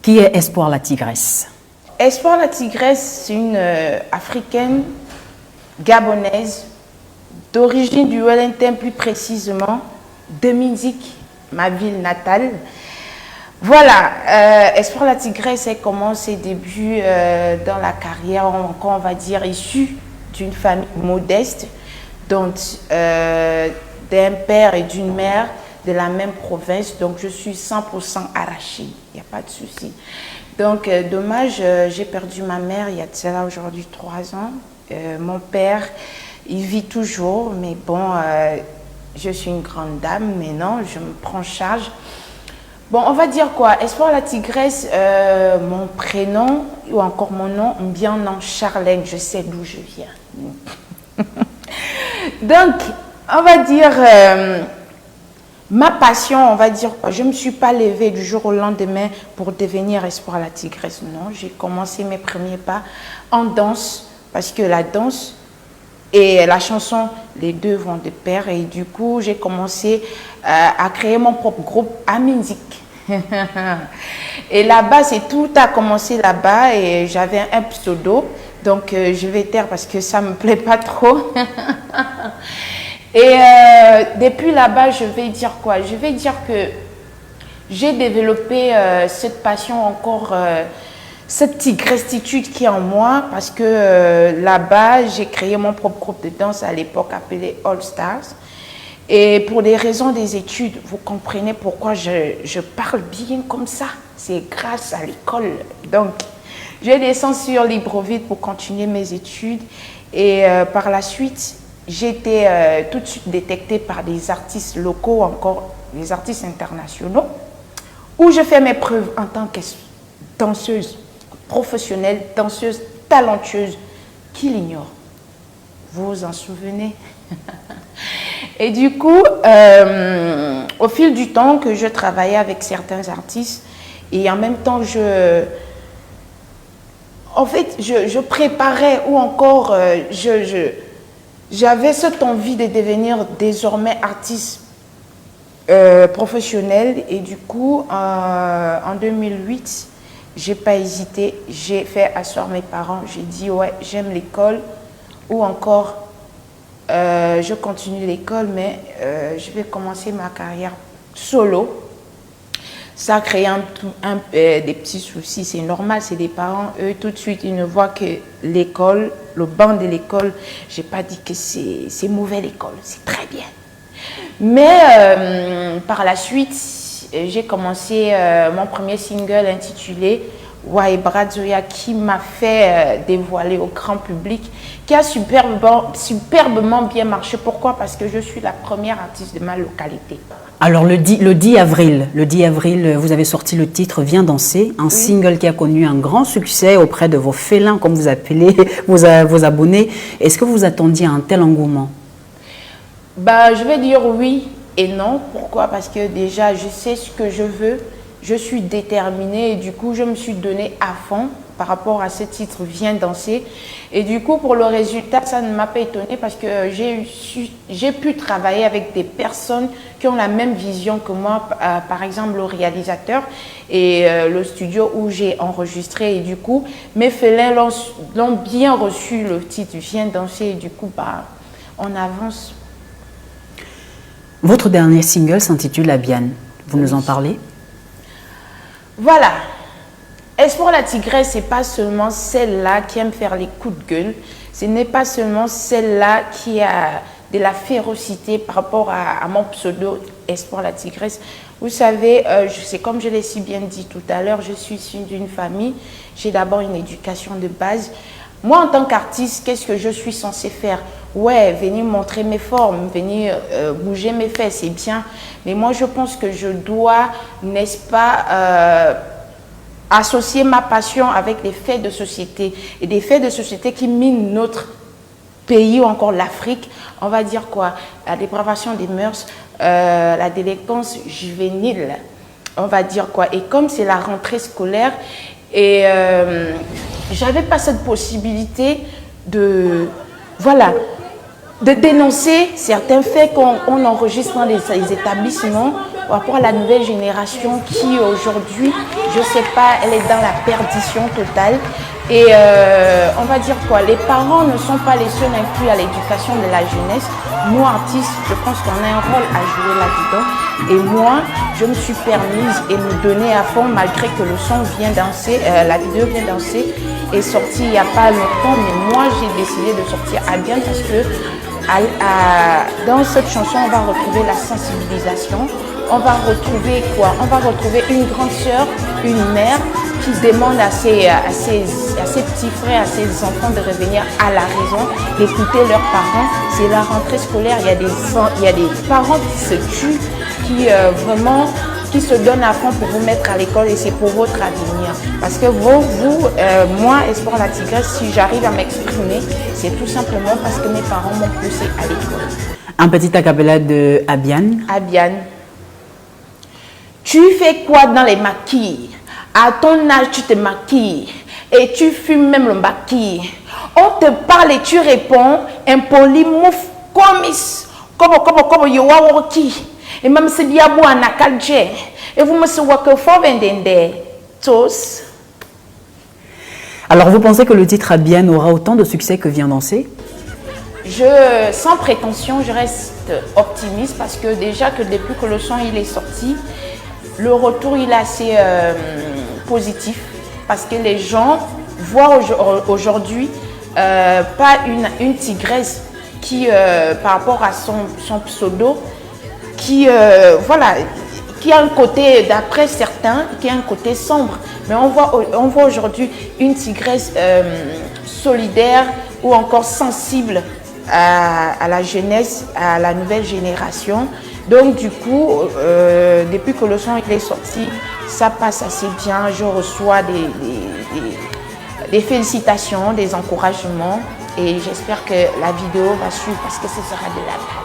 Qui est Espoir la Tigresse? Espoir la Tigresse, c'est une africaine gabonaise d'origine du Wellington, plus précisément de Minzik, ma ville natale. Voilà, Espoir la Tigresse, elle commence ses débuts dans la carrière, encore on va dire, issue d'une famille modeste, dont d'un père et d'une mère de la même province. Donc je suis 100% arrachée, il n'y a pas de souci. Donc dommage, j'ai perdu ma mère il y a de cela aujourd'hui 3 ans. Mon père, il vit toujours, mais bon, je suis une grande dame, mais non, je me prends en charge. Bon, on va dire quoi? Espoir la Tigresse, mon prénom ou encore mon nom, bien non, Charlène, je sais d'où je viens. Donc, on va dire, ma passion, on va dire quoi? Je ne me suis pas levée du jour au lendemain pour devenir Espoir la Tigresse. Non, j'ai commencé mes premiers pas en danse, parce que la danse et la chanson, les deux vont de pair. Et du coup, j'ai commencé à créer mon propre groupe à Minzik. Et là-bas, tout a commencé là-bas et j'avais un pseudo. Donc, je vais taire parce que ça ne me plaît pas trop. Et depuis là-bas, je vais dire quoi? Je vais dire que j'ai développé cette passion encore, cette tigrestitude qui est en moi, parce que là-bas, j'ai créé mon propre groupe de danse à l'époque appelé All Stars. Et pour des raisons des études, vous comprenez pourquoi je parle bien comme ça. C'est grâce à l'école. Donc, je descends sur Libreville pour continuer mes études. Et par la suite, j'ai été tout de suite détectée par des artistes locaux, encore des artistes internationaux, où je fais mes preuves en tant que danseuse professionnelle, danseuse talentueuse. Qui l'ignore? Vous vous en souvenez? Et du coup, au fil du temps que je travaillais avec certains artistes, et en même temps, je préparais, ou encore, j'avais cette envie de devenir désormais artiste professionnel. Et du coup, en 2008, j'ai pas hésité, j'ai fait asseoir mes parents, j'ai dit ouais, j'aime l'école, ou encore je continue l'école, mais je vais commencer ma carrière solo. Ça a créé des petits soucis, c'est normal, c'est des parents, eux tout de suite ils ne voient que l'école, le banc de l'école. J'ai pas dit que c'est mauvais l'école, c'est très bien. Mais par la suite, j'ai commencé mon premier single intitulé Waibra Zoya, qui m'a fait dévoiler au grand public, qui a superbement bien marché. Pourquoi? Parce que je suis la première artiste de ma localité. Alors le 10 avril, vous avez sorti le titre Viens danser, un single qui a connu un grand succès auprès de vos félins, comme vous appelez vos abonnés. Est-ce que vous attendiez un tel engouement? Bah, je vais dire oui et non. Pourquoi? Parce que déjà, je sais ce que je veux. Je suis déterminée et du coup, je me suis donnée à fond par rapport à ce titre Viens danser. Et du coup, pour le résultat, ça ne m'a pas étonnée parce que j'ai pu travailler avec des personnes qui ont la même vision que moi, par exemple le réalisateur et le studio où j'ai enregistré. Et du coup, mes félins l'ont bien reçu, le titre Viens danser. Et du coup, bah, on avance. Votre dernier single s'intitule Abiane. Vous nous en parlez? Voilà. Espoir la Tigresse, ce n'est pas seulement celle-là qui aime faire les coups de gueule. Ce n'est pas seulement celle-là qui a de la férocité par rapport à mon pseudo Espoir la Tigresse. Vous savez, c'est comme je l'ai si bien dit tout à l'heure, je suis issue d'une famille. J'ai d'abord une éducation de base. Moi, en tant qu'artiste, qu'est-ce que je suis censée faire? Ouais, venir montrer mes formes, venir bouger mes fesses, c'est bien. Mais moi, je pense que je dois, n'est-ce pas, associer ma passion avec des faits de société. Et des faits de société qui minent notre pays ou encore l'Afrique. On va dire quoi? La dépravation des mœurs, la délinquance juvénile. On va dire quoi? Et comme c'est la rentrée scolaire, et j'avais pas cette possibilité de, voilà, de dénoncer certains faits qu'on enregistre dans les établissements par rapport à la nouvelle génération qui aujourd'hui, je ne sais pas, elle est dans la perdition totale. Et on va dire quoi, les parents ne sont pas les seuls inclus à l'éducation de la jeunesse. Nous, artistes, je pense qu'on a un rôle à jouer là-dedans. Et moi, je me suis permise et me donner à fond, malgré que le son vient danser, la vidéo vient danser, est sortie il n'y a pas longtemps. Mais moi, j'ai décidé de sortir Abian parce que dans cette chanson, on va retrouver la sensibilisation. On va retrouver quoi? On va retrouver une grande sœur, une mère qui demande à ses petits frères, à ses enfants de revenir à la raison, d'écouter leurs parents. C'est la rentrée scolaire, il y a des parents qui se tuent, qui vraiment qui se donnent à fond pour vous mettre à l'école et c'est pour votre avenir. Parce que moi, Espoir la Tigresse, si j'arrive à m'exprimer, c'est tout simplement parce que mes parents m'ont poussé à l'école. Un petit acapella de Abian. Abian. Tu fais quoi dans les maquilles? À ton âge, tu te maquilles et tu fumes même le maquille. On te parle et tu réponds, impoli, mouf, komis, comme yowawoki. Et même si diabo anakalje. Et vous me savez que faut vendre tous. Alors, vous pensez que le titre Abian aura autant de succès que Viens danser? Sans prétention, je reste optimiste parce que déjà que depuis que le son il est sorti, le retour il est assez positif parce que les gens voient aujourd'hui pas une tigresse qui, par rapport à son pseudo, qui qui a un côté, d'après certains, qui a un côté sombre. Mais on voit aujourd'hui une tigresse solidaire ou encore sensible à la jeunesse, à la nouvelle génération. Donc du coup, depuis que le son est sorti, ça passe assez bien. Je reçois des félicitations, des encouragements et j'espère que la vidéo va suivre parce que ce sera de la balle.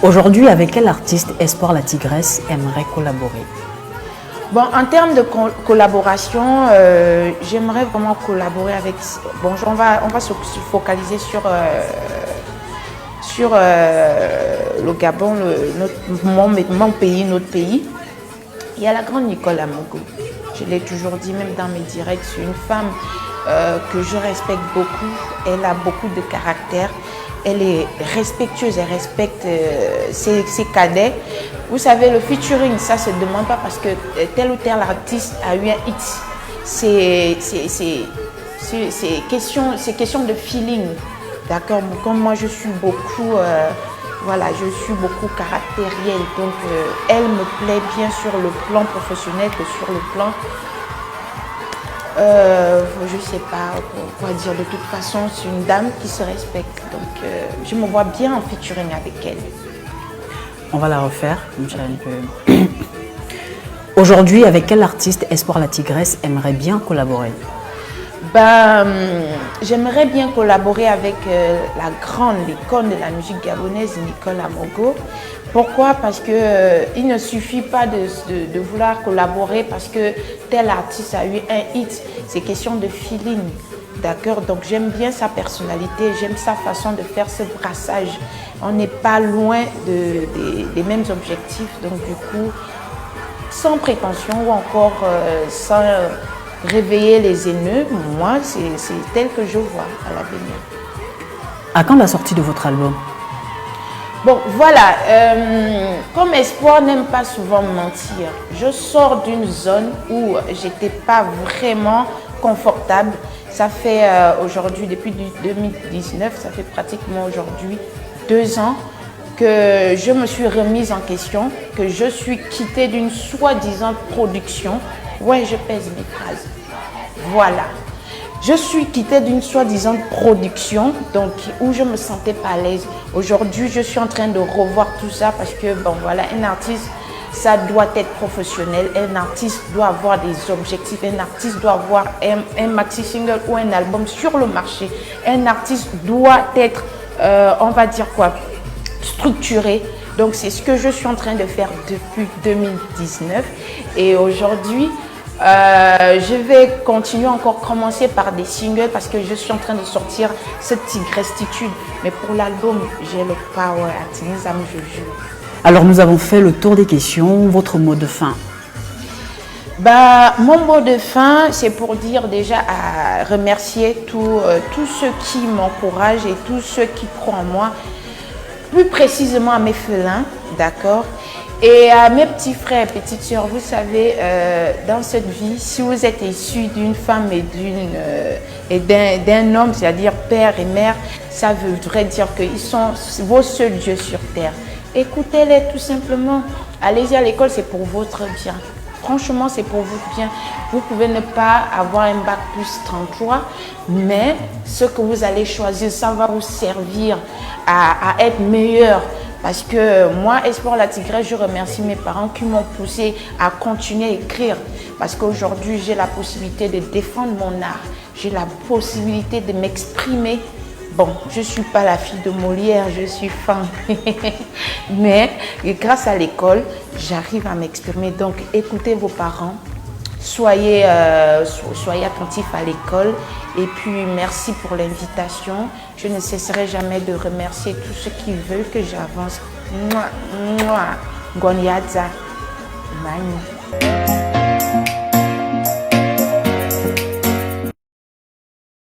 Aujourd'hui, avec quel artiste Espoir la Tigresse aimerait collaborer? Bon, en termes de collaboration, j'aimerais vraiment collaborer avec... Bon, on va se focaliser sur le Gabon, mon pays, notre pays. Il y a la grande Nicole Amogo. Je l'ai toujours dit, même dans mes directs, c'est une femme que je respecte beaucoup. Elle a beaucoup de caractère. Elle est respectueuse, elle respecte ses cadets. Vous savez, le featuring, ça ne se demande pas parce que tel ou tel artiste a eu un hit. C'est question de feeling. D'accord? Comme moi, je suis beaucoup, je suis beaucoup caractérielle. Donc, elle me plaît bien sur le plan professionnel que sur le plan... je ne sais pas quoi dire. De toute façon, c'est une dame qui se respecte. Donc, je me vois bien en featuring avec elle. On va la refaire. Aujourd'hui, avec quel artiste Espoir la Tigresse aimerait bien collaborer? J'aimerais bien collaborer avec la grande icône de la musique gabonaise, Nicole Amogo. Pourquoi? Parce qu'il ne suffit pas de vouloir collaborer parce que tel artiste a eu un hit. C'est question de feeling. D'accord? Donc j'aime bien sa personnalité, j'aime sa façon de faire ce brassage. On n'est pas loin des mêmes objectifs. Donc du coup, sans prétention ou encore sans réveiller les haineux, moi c'est tel que je vois à l'avenir. À quand la sortie de votre album? Bon, voilà, comme Espoir n'aime pas souvent mentir, je sors d'une zone où j'étais pas vraiment confortable. Ça fait aujourd'hui, depuis 2019, ça fait pratiquement aujourd'hui 2 ans que je me suis remise en question, que je suis quittée d'une soi-disant production. Ouais, je pèse mes phrases. Voilà. Je suis quittée d'une soi-disant production, donc où je me sentais pas à l'aise. Aujourd'hui, je suis en train de revoir tout ça parce que, bon, voilà, un artiste, ça doit être professionnel. Un artiste doit avoir des objectifs. Un artiste doit avoir un maxi-single ou un album sur le marché. Un artiste doit être, on va dire quoi, structuré. Donc, c'est ce que je suis en train de faire depuis 2019. Et aujourd'hui, je vais continuer encore commencer par des singles parce que je suis en train de sortir cette tigrestitude. Mais pour l'album, j'ai le power à Tinizam, je jure. Alors, nous avons fait le tour des questions. Votre mot de fin? Bah, mon mot de fin, c'est pour dire déjà à remercier tous ceux qui m'encouragent et tous ceux qui croient en moi, plus précisément à mes félins, d'accord, et à mes petits frères et petites sœurs. Vous savez, dans cette vie, si vous êtes issus d'une femme et d'un homme, c'est-à-dire père et mère, ça voudrait dire qu'ils sont vos seuls dieux sur terre. Écoutez-les tout simplement. Allez-y à l'école, c'est pour votre bien. Franchement, c'est pour votre bien. Vous pouvez ne pas avoir un bac plus 33, mais ce que vous allez choisir, ça va vous servir à être meilleur. Parce que moi, Espoir la Tigresse, je remercie mes parents qui m'ont poussé à continuer à écrire. Parce qu'aujourd'hui, j'ai la possibilité de défendre mon art. J'ai la possibilité de m'exprimer. Bon, je ne suis pas la fille de Molière, je suis femme. Mais grâce à l'école, j'arrive à m'exprimer. Donc, écoutez vos parents, soyez attentifs à l'école. Et puis, merci pour l'invitation. Je ne cesserai jamais de remercier tous ceux qui veulent que j'avance. Mouah, mouah. Gonyadza. Mani.